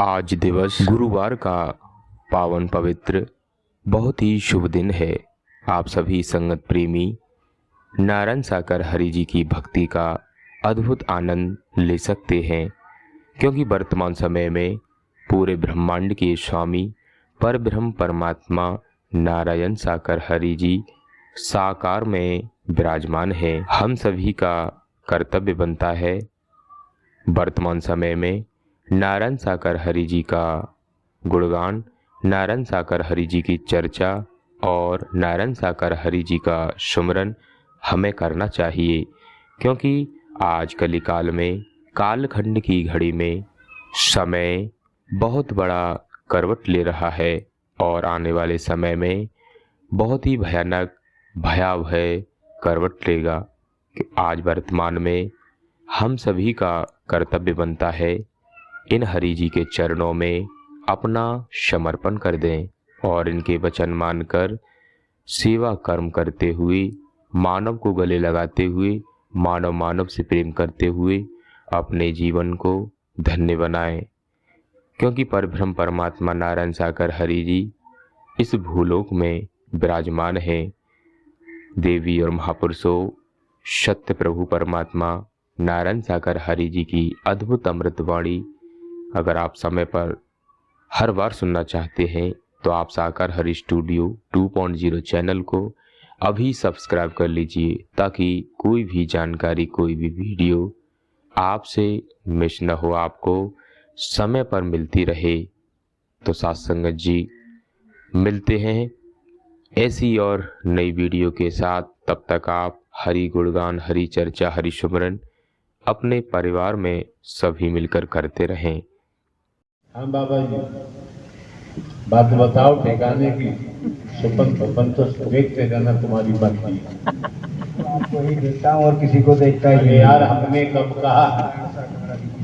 आज दिवस गुरुवार का पावन पवित्र बहुत ही शुभ दिन है। आप सभी संगत प्रेमी नारायण साकर हरि जी की भक्ति का अद्भुत आनंद ले सकते हैं, क्योंकि वर्तमान समय में पूरे ब्रह्मांड के स्वामी परब्रह्म परमात्मा नारायण साकर हरि जी साकार में विराजमान हैं। हम सभी का कर्तव्य बनता है वर्तमान समय में नारायण साकर हरि जी का गुणगान, नारायण साकर हरि जी की चर्चा और नारायण साकर हरि जी का सुमरन हमें करना चाहिए, क्योंकि आज कलिकाल में कालखंड की घड़ी में समय बहुत बड़ा करवट ले रहा है और आने वाले समय में बहुत ही भयानक भयावह करवट लेगा। कि आज वर्तमान में हम सभी का कर्तव्य बनता है इन हरि जी के चरणों में अपना समर्पण कर दें और इनके वचन मानकर सेवा कर्म करते हुए, मानव को गले लगाते हुए, मानव मानव से प्रेम करते हुए अपने जीवन को धन्य बनाएं, क्योंकि परब्रह्म परमात्मा नारायण साकर हरि जी इस भूलोक में विराजमान हैं। देवी और महापुरुषों, सत्य प्रभु परमात्मा नारायण साकर हरि जी की अद्भुत अमृतवाणी अगर आप समय पर हर बार सुनना चाहते हैं तो आप साकार हरि स्टूडियो 2.0 चैनल को अभी सब्सक्राइब कर लीजिए, ताकि कोई भी जानकारी, कोई भी वीडियो आपसे मिस न हो, आपको समय पर मिलती रहे। तो साथ संगत जी, मिलते हैं ऐसी और नई वीडियो के साथ। तब तक आप हरि गुणगान, हरि चर्चा, हरि सुमरन अपने परिवार में सभी मिलकर करते रहें। हाँ बाबा जी, बात बताओ ठिकाने की। सुपन तो देखते रहना तुम्हारी बात की। आपको ही देखता हूँ और किसी को देखता ही अरे यार, हमने कब कहा?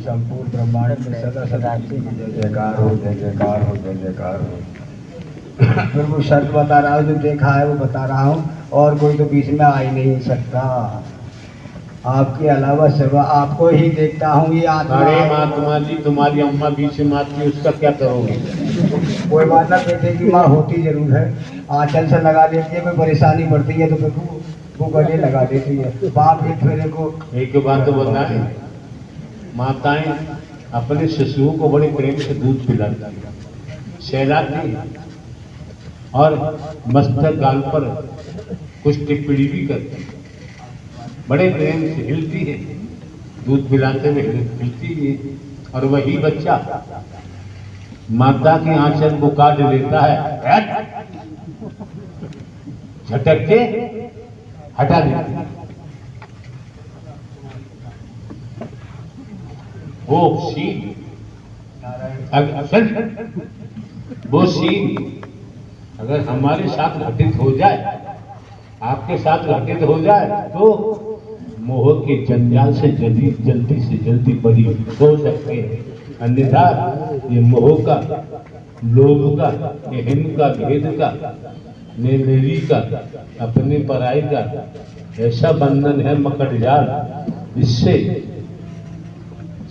संपूर्ण ब्रह्मांड में सदा सदा जय जयकार हो, जय जयकार हो, जय जयकार हो। फिर वो शर्त बता रहा हूँ, जो देखा है वो बता रहा हूँ, और कोई तो बीच में आ ही नहीं सकता। आपके अलावा सिवा आपको ही देखता हूँ। ये आत्मा। अरे महात्मा जी, तुम्हारी अम्मा बीच में आती है, उसका क्या करोगे? कोई बात ना, बेटे की माँ होती जरूर है, आंचल से लगा देती है। कोई परेशानी बढ़ती है तो फिर वो गले लगा देती है। बाप एक फेरे को एक बात तो बताएं, माताएं अपने शिशुओं को बड़े प्रेम से दूध पिलाती, सहलाती और मस्तक गाल पर कुछ टिप्पणी भी करती, बड़े प्रेम से हिलती है, दूध पिलाते हुए हिलती है। और वही बच्चा माता की आंचल को काट लेता है, झटक के हटा देता है। वो सीन अगर हमारे साथ घटित हो जाए, आपके साथ घटित हो जाए, तो मोह के जंजाल से जल्दी से जल्दी बरी हो सकते हैं। अन्यथा ये मोह का, लोभ का, हिम का, भेद का, मेरी का, अपने पराई का ऐसा बंधन है मकड़ जाल, इससे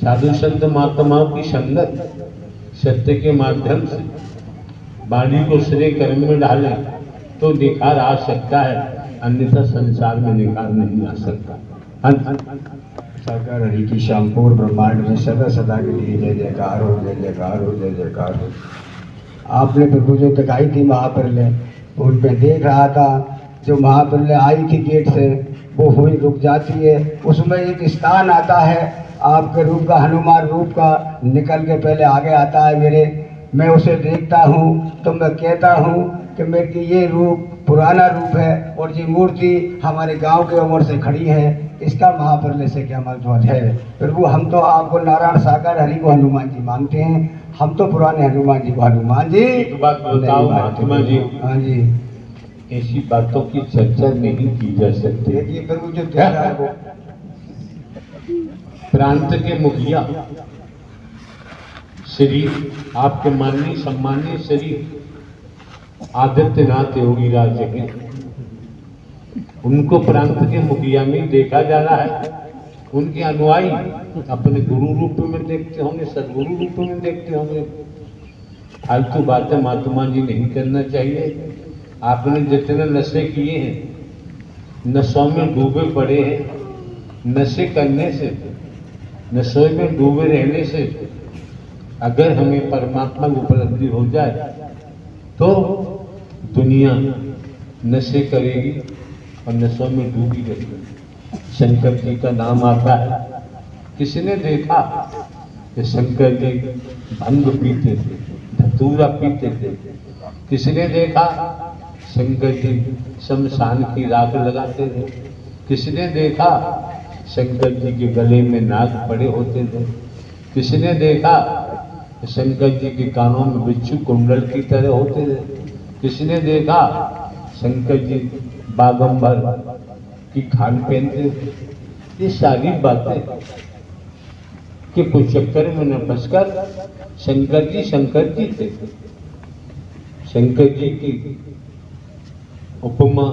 साधु संत महात्माओं की संगत सत्य के माध्यम से वाणी को श्रेय कर्म में डालें तो निखार आ सकता है, अन्यथा संसार में निखार नहीं आ सकता। साकार हरि की संपूर्ण ब्रह्मांड में सदा सदा के लिए जय जयकार हो, जय जयकार हो, जय जयकार हो। आपने प्रभु जो दिखाई थी महाप्रलय, उन पे देख रहा था। जो महाप्रलय आई थी गेट से, वो हुई रुक जाती है। उसमें एक स्थान आता है आपके रूप का, हनुमान रूप का, निकल के पहले आगे आता है मेरे। मैं उसे देखता हूँ तो मैं कहता हूँ कि मेरी ये रूप पुराना रूप है और ये मूर्ति हमारे गांव के उम्र से खड़ी है। इसका महाप्रलय से क्या महत्व है? प्रभु, हम तो आपको नारायण साकार हरि को हनुमान जी मानते हैं। हम तो पुराने हनुमान जी को हनुमान जी। एक बात बताओ महात्मा जी। हाँ जी, ऐसी बातों की चर्चा नहीं की जा सकती। देखिए प्रभु, जो देख रहा है वो प्रांत के मुखिया श्री आपके माननीय सम्मानीय श्री आदित्यनाथ योगी राज के, उनको प्रांत के मुखिया में देखा जा रहा है। उनके अनुयायी अपने गुरु रूप में देखते होंगे, सदगुरु रूप में देखते होंगे। फालतू बातें महात्मा जी नहीं करना चाहिए। आपने जितने नशे किए हैं, नशों में डूबे पड़े हैं, नशे करने से, नशे में डूबे रहने से अगर हमें परमात्मा की उपलब्धि हो जाए तो दुनिया नशे करेगी और नशों में डूबी रहेगी। शंकर जी का नाम आता है। किसने देखा कि शंकर जी भंग पीते थे, धतूरा पीते थे? किसने देखा शंकर जी शमशान की राख लगाते थे? किसने देखा शंकर जी के गले में नाग पड़े होते थे? किसने देखा शंकर जी के कानों में बिच्छू कुंडल की तरह होते थे? किसने देखा शंकर जी बागंबर की खान पहनते थे? ये सारी बातें कि कुछ चक्कर में न फंसकर शंकर जी थे। शंकर जी की उपमा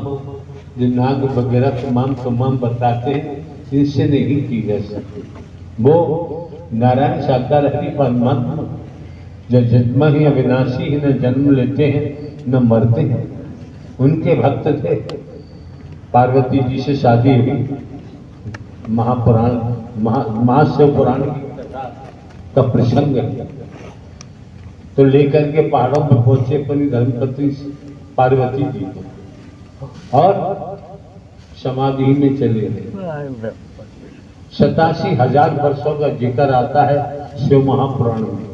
जो नाग वगैरह तमाम बताते हैं, इनसे नहीं की जा सकती। वो नारायण साकार हरि परमात्मा जो जन्म ही अविनाशी है, न जन्म लेते हैं न मरते हैं, उनके भक्त थे। पार्वती जी से शादी हुई, महापुराण महाशिव पुराण की कथा का प्रसंग है। तो लेकर के पहाड़ों पर पहुंचे अपनी धर्मपत्नी पार्वती जी को और समाधि में चले गए। 87,000 वर्षों का जिक्र आता है शिव महापुराण में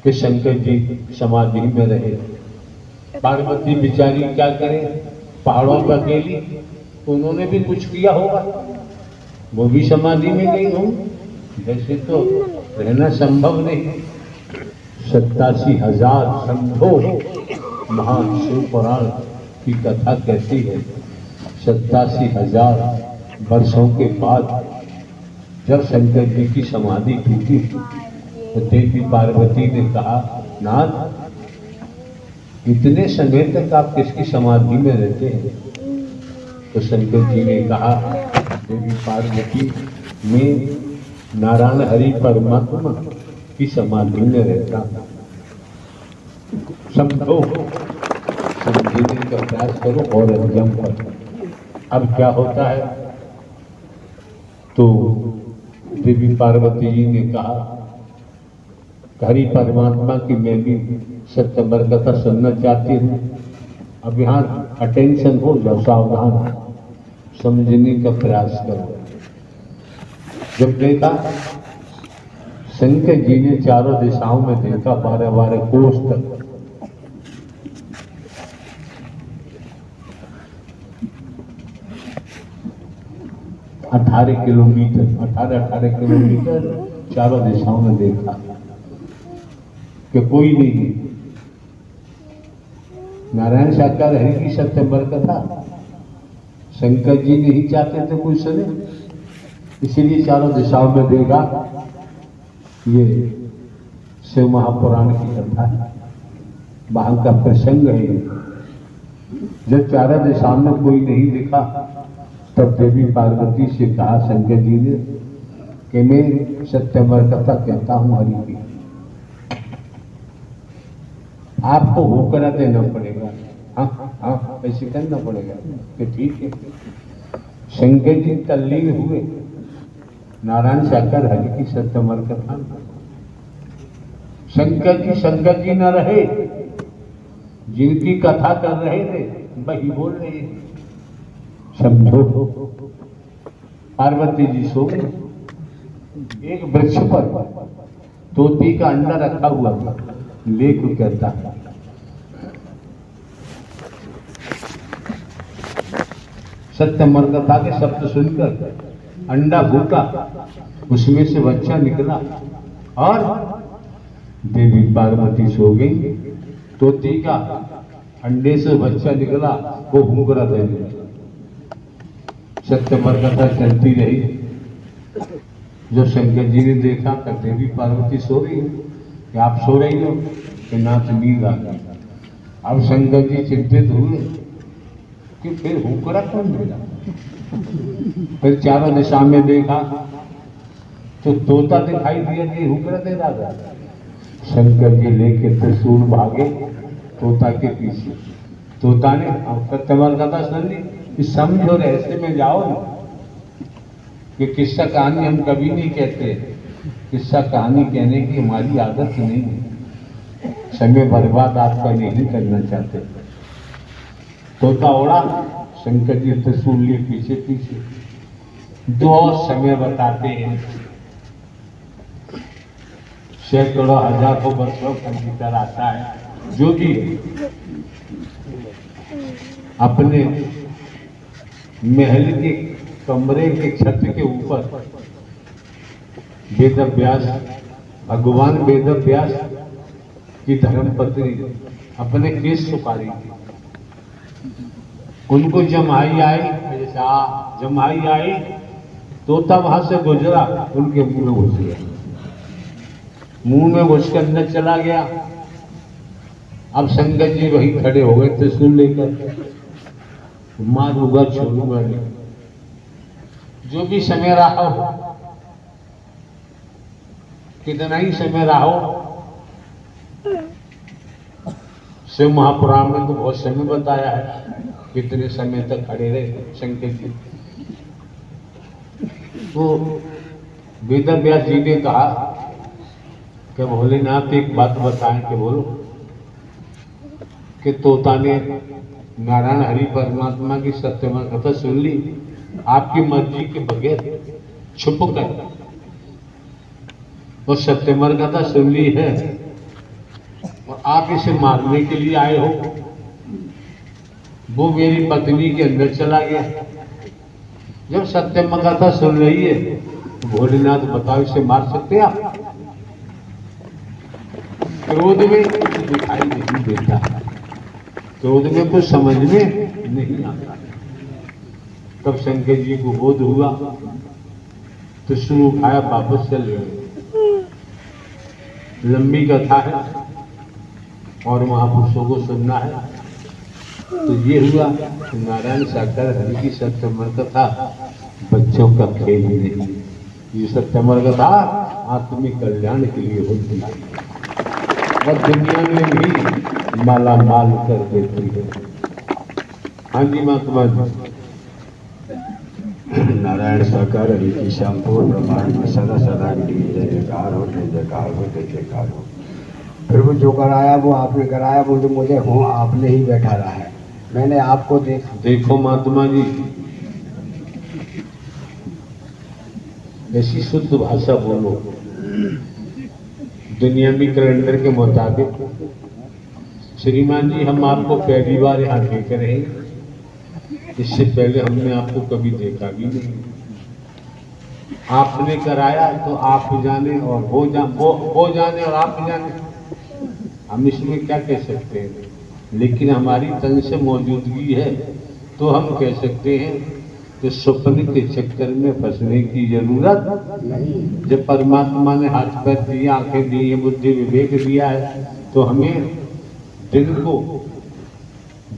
कि शंकर जी समाधि में रहे। पार्वती बिचारी क्या करे, पहाड़ों पर अकेली, उन्होंने भी कुछ किया होगा, वो भी समाधि में गई होंगी। वैसे तो रहना संभव नहीं। 87,000 संघो महान शिव पुराण की कथा कहती है 87,000 वर्षों के बाद जब शंकर जी की समाधि टूटी तो देवी पार्वती ने कहा, नाथ इतने समय तक आप किसकी समाधि में रहते हैं? तो शंकर जी ने कहा, देवी पार्वती में नारायण हरि परमात्मा की समाधि में रहता। समझो, समझने का प्रयास करो और अंजाम करो। अब क्या होता है? तो देवी पार्वती जी ने कहा, हरि परमात्मा की मैं भी सत्यवर कथा सुनना चाहती हूँ। अब यहाँ अटेंशन हो जाओ, सावधान, समझने का प्रयास करो। जब देखा शंकर जी ने चारों दिशाओं में देखा, 12-12 कोस तक, अठारह किलोमीटर चारों दिशाओं में देखा कि कोई नहीं। नारायण साकार हरि की सत्यवर कथा शंकर जी नहीं चाहते थे कोई सुने, इसीलिए चारों दिशाओं में देखा। ये शिव महापुराण की कथा है, वहां का प्रसंग है। जब चारों दिशाओं में कोई नहीं दिखा तब देवी पार्वती से कहा शंकर जी ने कि मैं सत्यवर कथा कहता हूं हरि की, आपको होकरा देना पड़ेगा। हाँ, ऐसे करना पड़ेगा कि ठीक है। शंकर जी तल्लीन हुए नारायण साकार हरि की सत्यवर कथा। शंकर जी न रहे, जिनकी कथा कर रहे थे वही बोल रहे थे। समझो, पार्वती जी सो गई। एक वृक्ष पर तोती का अंडा रखा हुआ था। लेख कहता है, सत्यवर कथा के शब्द सुनकर अंडा भूखा, उसमें से बच्चा निकला और देवी पार्वती सो गई। तोती का अंडे से बच्चा निकला, वो भूख रहा था। सत्यवर कथा चलती रही। जब शंकर जी ने देखा तब देवी पार्वती सो रही है कि आप सो रही हो कि नाथ नींद आ गई। अब शंकर जी चिंतित हुए कि फिर हुकरा कौन मिला। फिर चारों दिशा में देखा तो तोता दिखाई दिया कि हुकरा दे रहा था। शंकर जी लेके त्रिशूल भागे तोता के पीछे। तोता ने सत्यवान कथा सुन ली कि समझो रहस्य में जाओ ना, कि किस्सा कहानी हम कभी नहीं कहते। किस्सा कहानी कहने की हमारी आदत नहीं है, समय बर्बाद आपका नहीं करना चाहते। तोता उड़ा, शंकर जी त्रिशूल लिए पीछे पीछे। दो समय बताते हैं, सैकड़ों हजारों वर्षों का भीतर आता है। जो भी अपने महल के कमरे के छत के ऊपर वेदव्यास, भगवान वेदव्यास की धर्मपत्नी अपने केस सुपारी थी। उनको जमाई आई, जमाई आई, तोता वहां से गुजरा, उनके मुंह में घुस गया। मुंह में घुस के अंदर चला गया। अब शंकर जी वहीं खड़े हो गए त्रिशूल लेकर, मारूंगा छोड़ूंगा नहीं। जो भी समय रहा हो, कितना ही समय रहा हो, शिव महापुराण में तो बहुत समय बताया है कितने समय तक खड़े रहे शंकर जी। तो वेदव्यास जी ने कहा कि भोलेनाथ एक बात बताएं। कि बोलो। कि तोता ने नारायण हरि परमात्मा की सत्यमा कथा सुन ली, आपकी मर्जी के बगैर छुप कर और सत्यमर कथा सुन ली है, और आप इसे मारने के लिए आए हो। वो मेरी पत्नी के अंदर चला गया। जब सत्यम कथा सुन रही है तो भोलेनाथ बताओ इसे मार सकते आप? क्रोध में कुछ दिखाई नहीं देता, क्रोध में कुछ समझ में नहीं आता। तब शंकर जी को बोध हुआ, त्रिशूल उठाया, वापस चले गए। लंबी कथा है और महापुरुषों को सुनना है। तो ये हुआ कि नारायण साकार हरि की सत्यमर कथा बच्चों का खेल नहीं, ये सत्यमर कथा आत्मिक कल्याण के लिए होती है और दुनिया में भी माला माल कर देती है। हाँ जी महात्मा जी। नारायण साकार हरि की संपूर्ण ब्रह्मांड में सदा सदा के लिए जय जयकार हो, जय जयकार हो, जय जयकार हो। फिर वो जो कराया वो आपने कराया, वो तो मुझे हूँ आपने ही बैठा रहा है। मैंने आपको देखो महात्मा जी, ऐसी शुद्ध भाषा बोलो। दुनियावी कैलेंडर के मुताबिक श्रीमान जी हम आपको पहली बार यहाँ देख रहे हैं, इससे पहले हमने आपको कभी देखा भी नहीं। आपने कराया तो आप जाने और वो जाने और आप जाने, हम इसमें क्या कह सकते हैं। लेकिन हमारी तन से मौजूदगी है तो हम कह सकते हैं कि स्वप्न के चक्कर में फंसने की जरूरत नहीं। जब परमात्मा ने हाथ पैर दिए, आंखें दी है, बुद्धि विवेक दिया है, तो हमें दिन को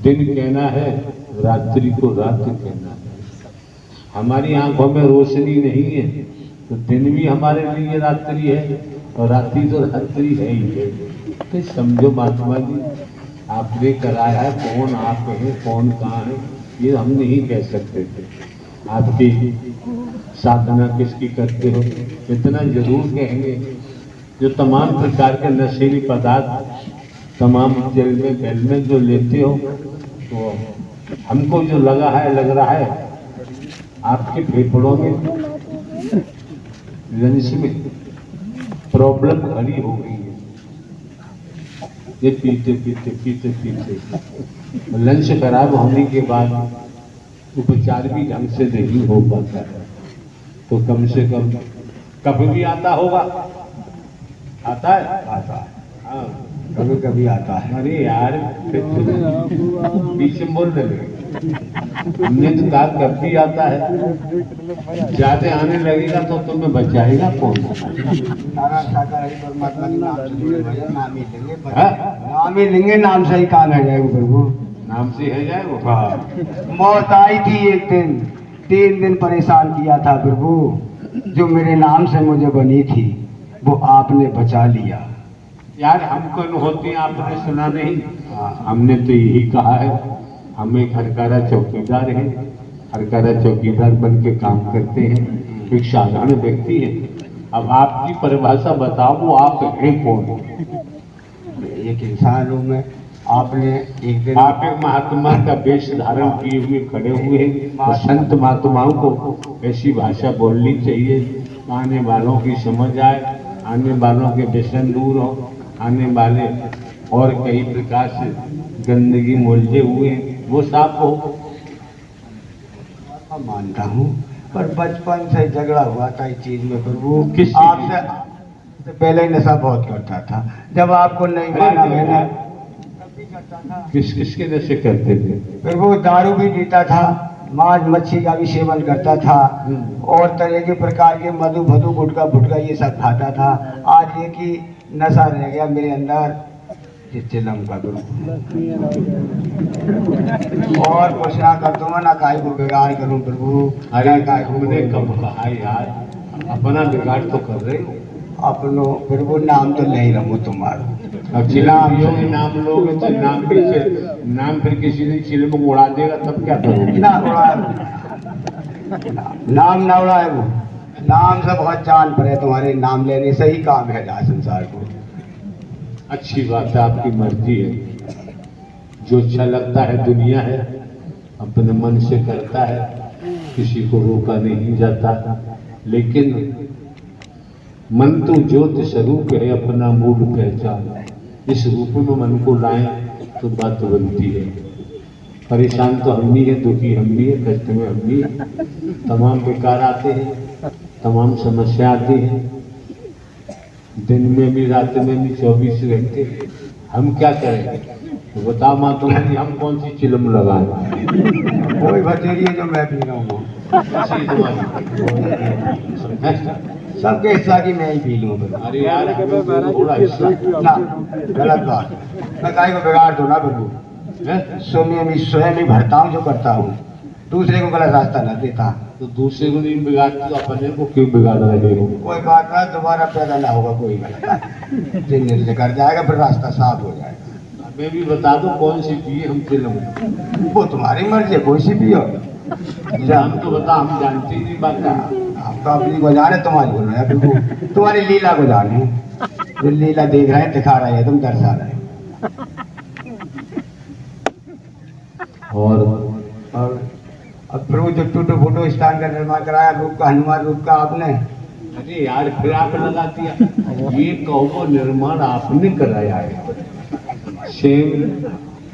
दिन कहना है, रात्रि को रात कहना है। हमारी आंखों में रोशनी नहीं है तो दिन भी हमारे लिए रात्रि है और रात्रि तो रात्रि है ही है। तो समझो महात्मा जी, आपने कराया है, कौन आप हैं, कौन कहाँ है, ये हम नहीं कह सकते थे। आपकी साधना किसकी करते हो इतना जरूर कहेंगे। जो तमाम प्रकार के नशीली पदार्थ तमाम जेल में बैल में जो लेते हो, तो हमको जो लग रहा है आपके फेफड़ों में, लंग्स में प्रॉब्लम खड़ी हो गई है। ये पीते पीते पीते पीते लंग्स खराब होने के बाद उपचार भी ढंग से नहीं हो पाता है। तो कम से कम कभी भी आता होगा, आता है, आता है, हाँ कभी कभी आता है। अरे यार पीछे बोल रहे, हमने तो कहा कभी आता है। ज्यादा आने लगेगा तो तुम्हें बचाएगा कौन? नारायण साकार हरि परमात्मा के नाम से नाम ही लेंगे, नाम ही लेंगे, नाम से ही काम है जाएगा प्रभु। नाम से है जाए वो। मौत आई थी एक दिन, 3 दिन परेशान किया था प्रभु। जो मेरे नाम से मुझे बनी थी वो आपने बचा लिया। यार हमको न होती आपने सुना नहीं। हमने तो यही कहा है, हम एक हरकारा चौकीदार हैं, हरकारा चौकीदार बन के काम करते हैं, एक साधारण व्यक्ति है। अब आपकी परिभाषा बताओ, वो आप हैं कौन? एक इंसान हूँ मैं। आपने एक दिन आप एक महात्मा का वेश धारण किए हुए खड़े हुए हैं। तो संत महात्माओं को ऐसी भाषा बोलनी चाहिए, आने वालों की समझ आए, आने वालों के व्यसन दूर हो, आने वाले और कई प्रकार से गंदगी मोलझे हुए वो साफ हो। मानता हूँ, पर बचपन से झगड़ा हुआ था इस चीज में प्रभु। किस चीज आपसे पहले ही नशा बहुत करता था। जब आपको नहीं माना मैंने, किस किसके नशे करते थे? फिर वो दारू भी पीता था, मांस मच्छी का भी सेवन करता था, और तरह के प्रकार के मधु भदु गुटका फुटका ये सब खाता था। आज एक ही नशा रह गया मेरे अंदर, जिस चिलम का गुरु। और कुछ ना कर दूंगा, ना काय को बिगाड़ करूं प्रभु। अरे हमने कब कहा यार, अपना बिगाड़ तो कर रहे हो। अपनो फिर वो नाम तो नहीं रहूं तुम्हारा। अब नाम लोगे तो नाम फिर किसी ने चिलम को उड़ा देगा, तब क्या करोगे? ना उड़ाए नाम ना उड़ाए वो नाम से बहुत जान पड़े तुम्हारे नाम लेने से ही काम है जहाँ संसार को। अच्छी बात है, आपकी मर्जी है। जो अच्छा लगता है दुनिया है, अपने मन से करता है, किसी को रोका नहीं जाता। लेकिन मन तो ज्योत स्वरूप है, अपना मूड पहचान। इस रूप में मन को लाएं तो बात बनती है। परेशान तो हम ही है, दुखी हम ही है, कष्ट में हम ही है। तमाम बेकार आते हैं, तमाम समस्या आती हैं, दिन में भी रात में भी 24 घंटे। हम क्या करें? तो बताओ माँ तुम्हारी, हम कौन सी चिलम लगाएं? कोई भतेरी है जो मैं पी रहा हूँ, सबके हिस्सा की मैं ही पी लूँ। अरे यार थोड़ा हिस्सा ना गलत बात, मैं काय को बिगाड़ दो ना प्रभु। स्वयं ही भरता हूँ जो करता हूँ, दूसरे को गलत रास्ता न देता। तो दूसरे को नहीं बिगाड़ते तो अपने को क्यों बिगाड़ रहे हो? कोई बात ना, दोबारा पैदा ना होगा कोई गलत। दिन निर्णय कर जाएगा, फिर रास्ता साफ हो जाएगा। हमें भी बता दो कौन सी पिए हम चिलम। वो तुम्हारी मर्जी है, कोई सी पियो। हम तो बता, हम जानते ही नहीं बात। हम तो अपनी को जाने, तुम्हारी को ना प्रभु, तुम्हारी लीला को जाने। जो लीला देख रहे हैं, दिखा रहे हैं, तुम दर्शा रहे हैं। और अब प्रभु जो टूटो फूटो स्थान का निर्माण कराया, रूप का हनुमान रूप का आपने। अरे यार फिर आप लगा दिया। ये कहो निर्माण आपने कराया है। सेम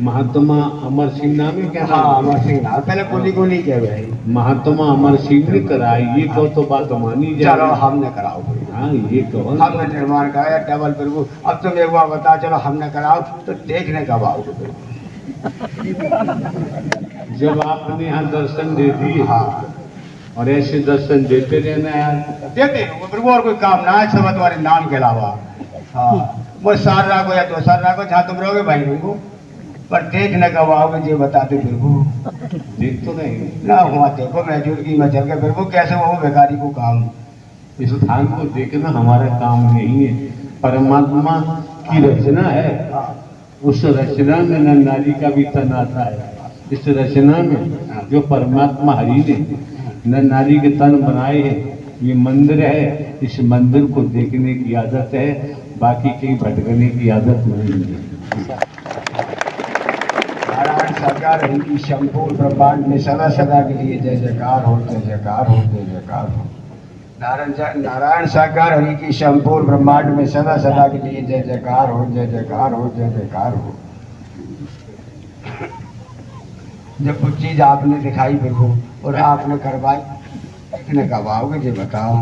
महात्मा अमर सिंह नाम है क्या? हाँ अमर सिंह नाम, पहले कोली को नहीं कह रहे। महात्मा अमर सिंह ने कराया, ये कहो तो बात मानी जाए। चलो हमने कराओ, हाँ ये कहो हमने निर्माण कराया डबल प्रभु। अब तुम एक बार बता, चलो हमने कराओ तो देखने कब आओगे? जब आपने यहाँ दर्शन दे दिए। हाँ, और ऐसे दर्शन देते रहना यार। देते रहो प्रभु, और कोई काम ना है सब तुम्हारे नाम के अलावा। हाँ, वो सार राखो या 2 साल राखो, जहाँ तुम रहोगे भाई तुमको, पर देखने कब आओगे ये बताते प्रभु। देख तो नहीं ना हुआ देखो, मैं जुर्गी में चल के प्रभु कैसे वो बेकारी को काम। इस स्थान को देखना हमारा काम नहीं है, परमात्मा की रचना है। उस रचना में नर नारी का भी तन आता है। इस रचना में जो परमात्मा हरि ने नर नारी के तन बनाए हैं, ये मंदिर है। इस मंदिर को देखने की आदत है, बाकी कहीं भटकने की आदत नहीं है। नारायण साकार उनकी संपूर्ण ब्रह्मांड में सदा सदा के लिए जय जयकार हो, जय जयकार हो, जय जयकार हो। नारायण साकार हरि की संपूर्ण ब्रह्मांड में सदा सदा के लिए जय जयकार हो, जय जयकार हो, जय जयकार हो। जब कुछ चीज आपने दिखाई प्रभु और आपने करवाई, देखने कब आओगे ये बताओ।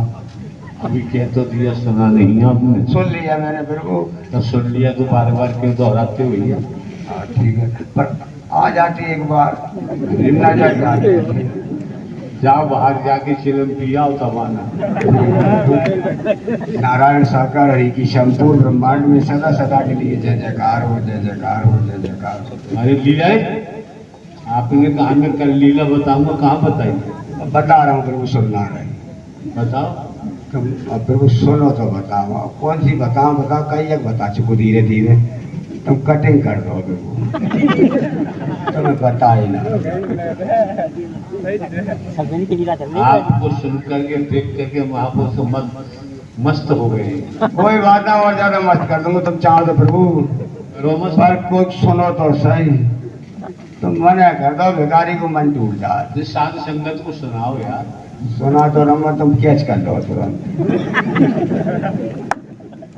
अभी कह तो दिया, सुना नहीं आपने? सुन लिया मैंने प्रभु। तो सुन लिया तो बार बार क्यों दोहराते हुए? हाँ ठीक है, पर आ जाती एक बार ना जाती। जाओ बाहर जाके चिलम पिया हो तब आना। नारायण साकार हरि की संपूर्ण ब्रह्मांड में सदा सदा के लिए जय जयकार हो, जय जयकार हो, जय जयकार हो। अरे लीला आपने कहा मैं कल लीला बताऊंगा, कहाँ बताइए? बता रहा हूँ प्रभु, सुनना है। बताओ। तुम अब प्रभु सुनो तो बताओ, अब कौन सी बताओ बताओ, कई एक बता चुको धीरे धीरे, तुम कटिंग कर दो प्रभु, तुम्हें बता ही ना। आपको सुन करके देख करके महापुरुष मस्त हो गए। कोई बात ना, और ज्यादा मत कर दूंगा, तुम चाहो तो प्रभु, रोमस पर कुछ सुनो तो सही, तुम मना कर दो, भिखारी को मन टूट जाए। जिस साध संगत को सुनाओ यार। सुना तो रहा, तुम कैच कर लो तुरंत,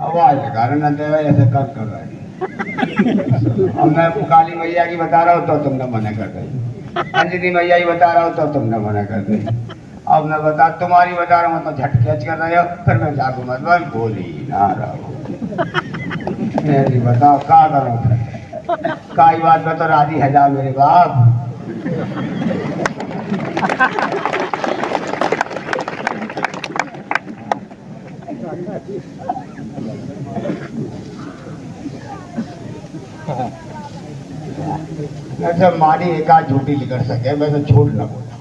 आवाज के कारण न दे ऐसे कर रहे। अब मैं काली मैया की बता रहा हूँ तो तुमने मना कर दी, अंजनी मैया की बता रहा हूँ तो तुमने मना कर दी, अब मैं तुम्हारी बता रहा हूँ तो झट कैच कर रहे हो, फिर मैं जागू मतलब बोल ही ना रहा हूँ। मेरी बताओ क्या करूँ फिर, काई बात में तो राजी है जा मेरे बाप। अच्छा मारी एक आध झूठी लिख सके, वैसे झूठ न बोला।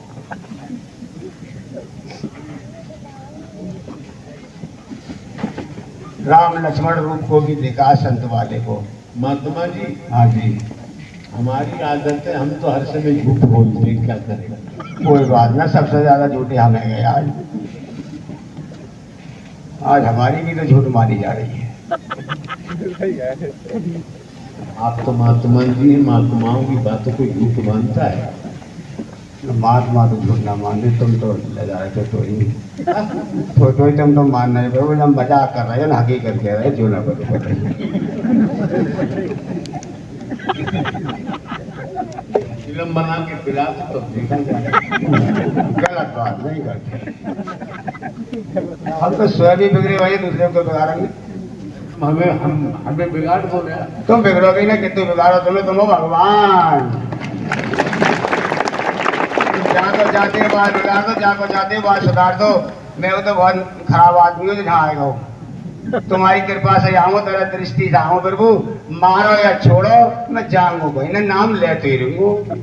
राम लक्ष्मण रूप को भी देखा संत वाले को। महात्मा जी, हाँ जी, हमारी आदत है, हम तो हर समय झूठ बोलते हैं, क्या करें? कोई बात ना, सबसे ज्यादा झूठे हमें गए आज हमारी भी तो झूठ मारी जा रही है। आप तो महात्मा जी, महात्माओं की बातों को झूठ मानता है। महात्मा तो झूठ ना मानते, तुम तो ले जा रहे थे तो ही तुम तो मान नहीं पाओ, हम मजाक कर रहे हैं ना, हकीकत कह रहे हैं, जो ना करो फिल्म बना के खिला तो देखा जाए। गलत बात नहीं करते हम तो स्वयं भी बिगड़े भाई, दूसरे को बिगाड़ेंगे। हमें बिगाड़ दो ना। तुम बिगड़ोगे ना, कितने बिगाड़ो तुम्हें, तुम हो भगवान। जाको जाते बात बिगाड़ दो, जाको जाते बात सुधार दो। मैं तो बहुत खराब आदमी हूँ, जहाँ आएगा हो तुम्हारी कृपा से आऊँ, तेरा दृष्टि से आऊँ प्रभु, मारो या छोड़ो मैं जाऊंगा भाई ना, नाम लेते ही रहूंगा।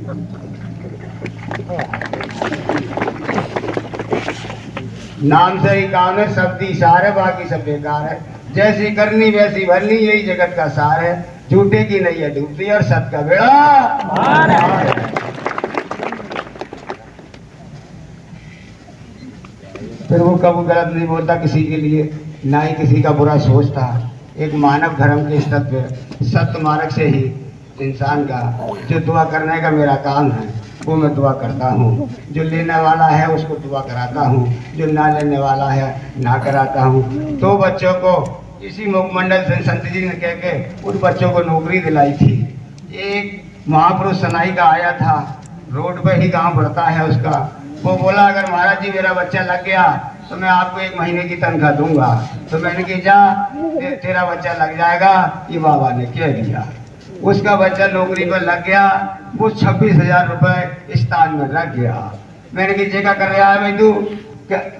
नाम से ही काम है, शब्द ही सार है, बाकी सब बेकार है। जैसी करनी वैसी भरनी, यही जगत का सार है। झूठे की नहीं है डूबती और सत का बेड़ा। फिर वो कभी गलत नहीं बोलता किसी के लिए, ना ही किसी का बुरा सोचता। एक मानव धर्म के स्तर पे सत्य मार्ग से ही इंसान का जो दुआ करने का मेरा काम है, वो मैं दुआ करता हूँ। जो लेने वाला है उसको दुआ कराता हूँ, जो ना लेने वाला है ना कराता हूँ। तो बच्चों को इसी मुखमंडल से संत जी ने कह के उन बच्चों को नौकरी दिलाई थी। एक महापुरुष सनाई का आया था, रोड पे ही गांव पड़ता है उसका। वो बोला अगर महाराज जी मेरा बच्चा लग गया तो मैं आपको 1 महीने की तनख्वाह दूंगा। तो मैंने कहा जा तेरा बच्चा लग जाएगा, ये बाबा ने कह दिया। उसका बच्चा नौकरी पर लग गया, वो 26,000 रुपए स्थान में लग गया। मैंने कहा जगह कर रहा है भाई तू,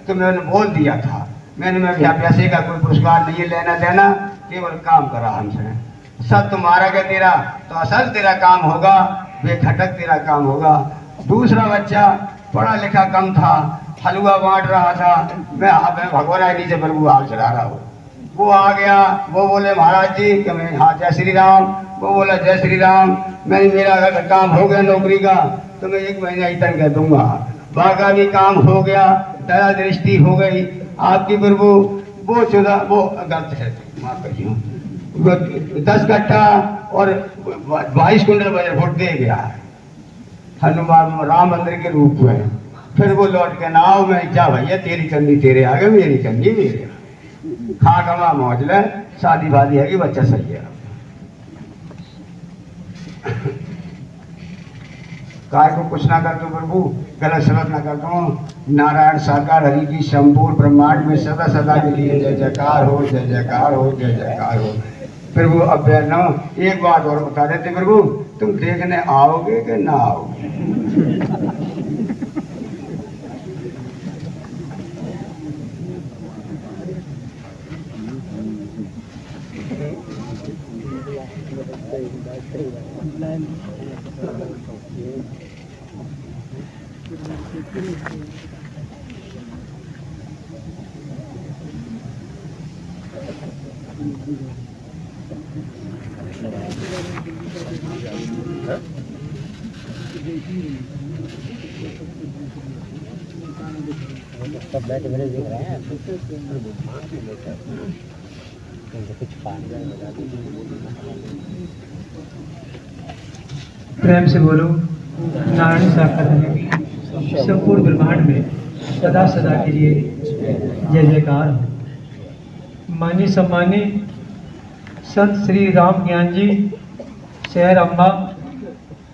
तो मैंने बोल दिया था, मैंने पैसे का कोई पुरस्कार नहीं लेना देना, केवल काम करा हमसे। सब तुम्हारा क्या तेरा तो असल तेरा काम होगा, बेखटक तेरा काम होगा। दूसरा बच्चा पढ़ा लिखा कम था, हलवा बांट रहा था, मैं भगवान नीचे प्रभु हाल चला रहा हूँ। वो आ गया, वो बोले महाराज जी कि मैं हाँ जय श्री राम। वो बोला जय श्री राम। मैंने मेरा अगर काम हो गया नौकरी का तो मैं 1 महीना ही तनख्वाह दूंगा। बाका भी काम हो गया, दया दृष्टि हो गई आपकी प्रभु। वो 14 वो गलत है, माफ करिए, 10 कट्ठा और 22 कुंटल वोट दे गया हनुमान राम मंदिर के रूप में। फिर वो लौट के ना आओ, मैं क्या भैया तेरी कंदी तेरे आगे, मेरी कंदी मेरे। खा कमा मौज ले, शादी वादी है कि बच्चा सही है। काय को कुछ ना कर दो प्रभु, गलत सलत ना कर दो। नारायण साकार हरि की संपूर्ण ब्रह्मांड में सदा सदा के लिए जय जयकार हो, जय जयकार हो, जय जयकार हो। प्रभु अब एक बात और बता देते प्रभु, तुम देखने आओगे कि ना आओगे? सब बैठ मेरे देख रहे हैं कुछ प्रेम से बोलो नारायण साकार है संपूर्ण ब्रह्मांड में सदा सदा के लिए जय जयकार हो। माननीय सम्मानीय संत श्री राम ज्ञान जी, शहर अम्बा,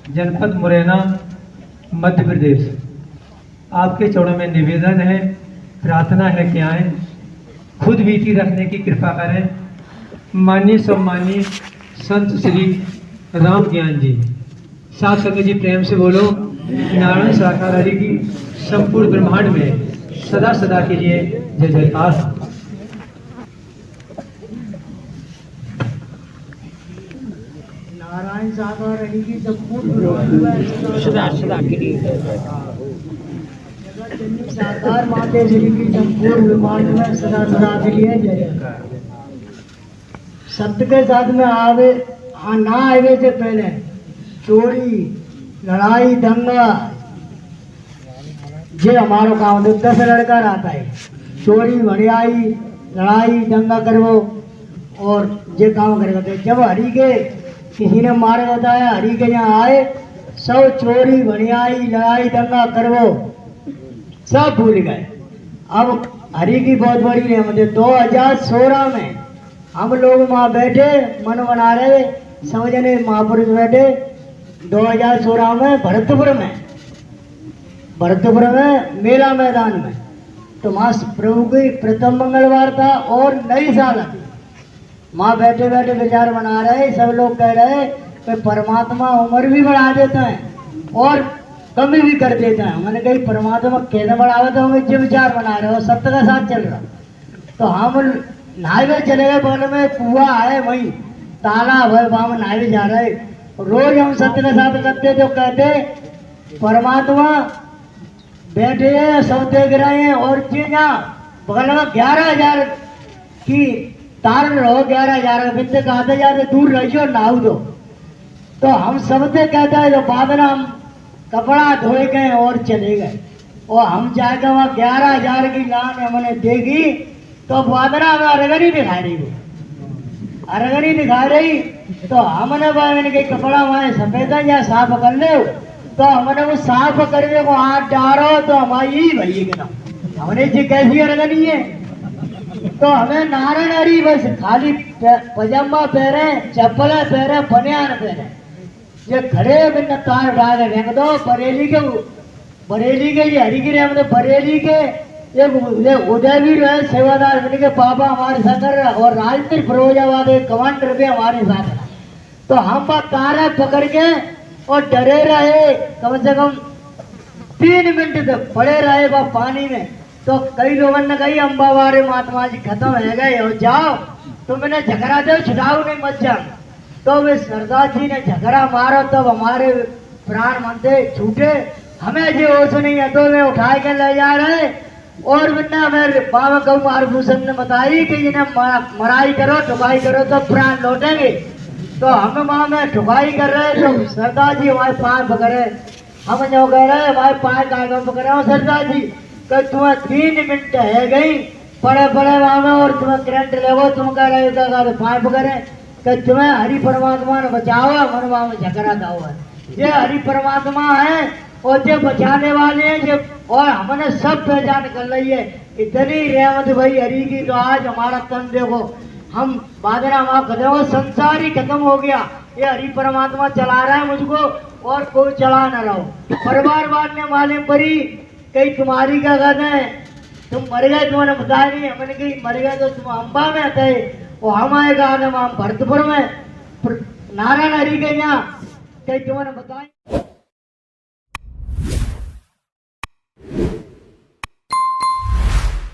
जनपद मुरैना, मध्य प्रदेश, आपके चरणों में निवेदन है, प्रार्थना है कि आए, खुद बीती रखने की कृपा करें। माननीय सम्मानीय संत श्री राम ज्ञान जी, साथ संगत जी प्रेम से बोलो नारायण साकार हरि की संपूर्ण ब्रह्मांड में सदा सदा के लिए जय जयकार। नारायण साकार हरि की संपूर्ण ब्रह्मांड में सदा सदा के लिए जगत साकार माते श्री की संपूर्ण ब्रह्मांड में सदा सदा के लिए जय जयकार। सत्य के साथ में आवे ना आवे से पहले चोरी, लड़ाई, दंगा, ये हमारो काम है। 10 लड़का रहता है, चोरी, भड़ियाई, लड़ाई, दंगा करवो और ये काम करेगा। तो जब हरि के किसी ने मारे बताया, हरि के यहाँ आए, सब चोरी, भड़ियाई, लड़ाई, दंगा करवो सब भूल गए। अब हरि की बहुत बड़ी रहमत है। 2016 में हम लोग वहाँ बैठे मन बना रहे, सब जने महापुरुष बैठे 2016 में भरतपुर में मेला मैदान में। तो वहाँ प्रभु की प्रथम मंगलवार था और नई साल थी। वहाँ बैठे बैठे विचार बना रहे, सब लोग कह रहे कि परमात्मा उम्र भी बढ़ा देता है और कमी भी कर देता है। मैंने कही परमात्मा कैसे बढ़ावे, तो हमें जो विचार बना रहे हो सत्य का साथ चल रहा। तो हम नहावे चले गए, बगल में कुआ है, वहीं तालाब है, वहाँ में नहावे जा रहे। रोज हम सत्य के साथ करते तो कहते परमात्मा बैठे हैं, सब देख रहे हैं और बगल में 11,000 की तार रहो, 11,000 बिंदे कहते जाते दूर रहियो नहाऊ दो। तो हम सबसे कहते हैं, तो बाद में हम कपड़ा धोए गए और चले गए और हम जाकर वहाँ 11,000 की लान हमने देखी। तो बादरा हमें अरगनी दिखा रही, वो अरगनी दिखा रही। तो हमने मैंने कही कपड़ा वहाँ सफेद या साफ कर ले। तो हमने वो साफ करने को हाथ डालो तो हमारी ही भई एकदम, हमने जी कैसी अरगनी है। तो हमें नारायण हरि बस खाली पजामा पहरे, चप्पल पहरे, बनियान पहरे, ये खड़े बिना तार उठा के फेंक दो। बरेली के ये हरि की रहमत, बरेली के एक उदयवीर है सेवादार बन के पापा हमारे साथ और राजनीति फिरोजाबाद कमांडर भी हमारे साथ है। तो हम बात तारा पकड़ के और डरे रहे, कम से कम 3 मिनट तक पड़े रहे वह पानी में। तो कई लोगों ने कही अम्बा वारे महात्मा जी खत्म है गए हो, जाओ तुम इन्हें झगड़ा दो, छुड़ाओ नहीं मत जाओ। तो वे सरदार जी ने झगड़ा मारो, तब हमारे प्राण मनते छूटे। हमें जो होश नहीं है तो वे उठा के ले जा रहे। और बिना मेरे बाबा कुमार भूषण ने बताई कि इन्हें मराई करो, ठुकाई करो तो प्राण लौटेंगे। तो हम वहाँ में ठुकाई कर रहे, तो सरदार जी हमारे पाँव पकड़े। हम जो कह रहे हमारे पाँव कागज पकड़े हो सरदार जी, कि तुम्हें 3 मिनट है गई पड़े वहाँ में और तुम्हें करंट लेगो। तुम कह रहे हो पाँव पकड़े कि तुम्हें हरि परमात्मा ने बचाओ, मन वहाँ में झगड़ा था हुआ। ये हरि परमात्मा है और जो बचाने वाले हैं जो, और हमने सब पहचान कर ली है। इतनी रहमत भाई हरि की। तो आज हमारा तन देखो, हम बादरा वहाँ खत्म, संसार ही खत्म हो गया। ये हरि परमात्मा चला रहा है मुझको और कोई चला न रहो। परिवार बांटने वाले परी कहीं तुम्हारी क्या कहते हैं, तुम मर गए, तुम्हारे बताया नहीं। हमने कहीं मर गए तो तुम अम्बा में आते और हम आएगा हम भरतपुर में नारायण हरि के यहाँ, कहीं तुम्हारे बताए।